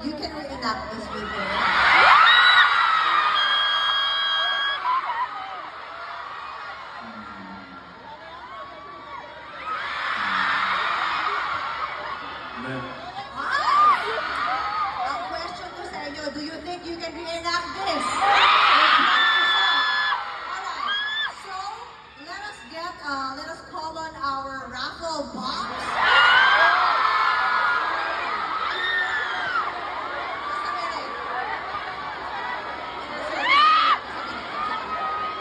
you can reenact this with me. 네. Ang question ko sa inyo, do you think you can reenact this? Alright, so let us call on our raffle box. Just a minute.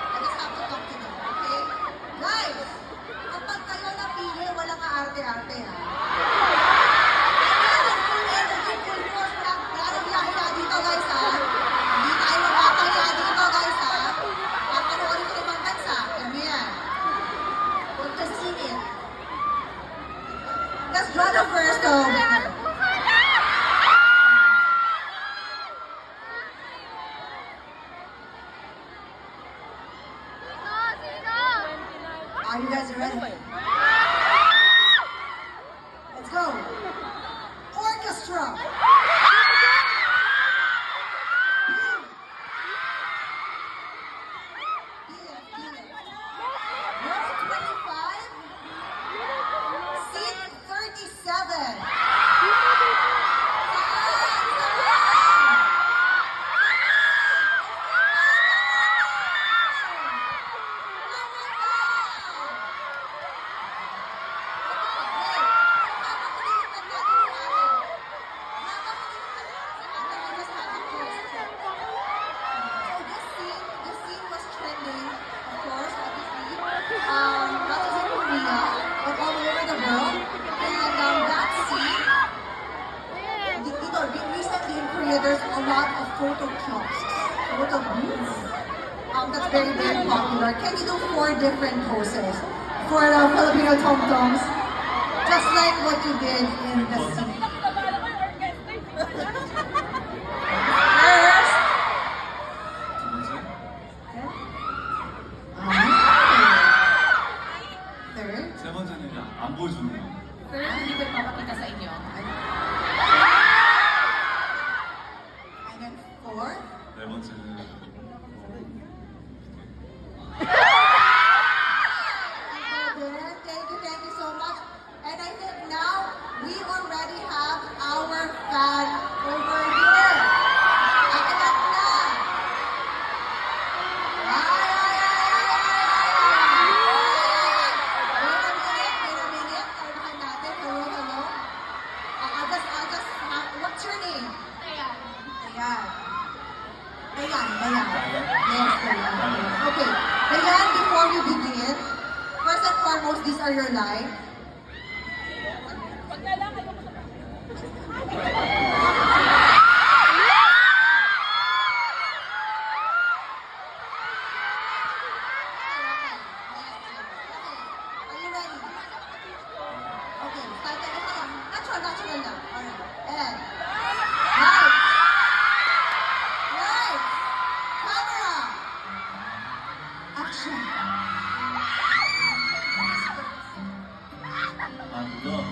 I just have to talk to them, okay? Guys, kapag kayo napili, walang aarte-arte ha. Let's draw the first Are you guys ready? Let's go. Orchestra. Row 25. Seat 37. This scene was trending, of course, obviously, not just in Korea, but all over the world. And that scene, recently in Korea, there's a lot of photo kiosks, photo booths. That's very, very popular. Can you do 4 different poses for the Filipino tom-toms? Just like what you did in the scene. First, third, 세 번째는 안 보여주는 거. Third, hindi ko ipapakita sa inyo. and then fourth. 네 번째는 Thank you so much. And I think now we already have our fan over here. Akyat na. Wait a minute. Kalmahan natin. Hello. What's your name? Ayan. Dayan. Yes, Dayan. Okay. Dayan, before we begin, first and foremost, these are your lives. Are you ready? Okay, start na. Ito lang. Natural lang. Alright. And, lights, camera, action. 아 물론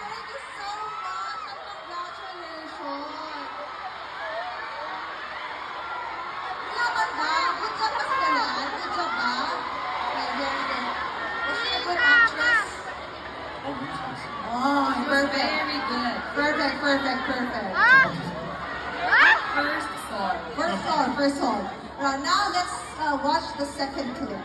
Thank you so much and congratulations. Laban ba? Good job ba sila lahat? Good job ba? Okay, very good. Was she a good actress? 너무 잘했어요. Oh, perfect. Very good. Perfect. First song. First song. Now let's watch the second clip.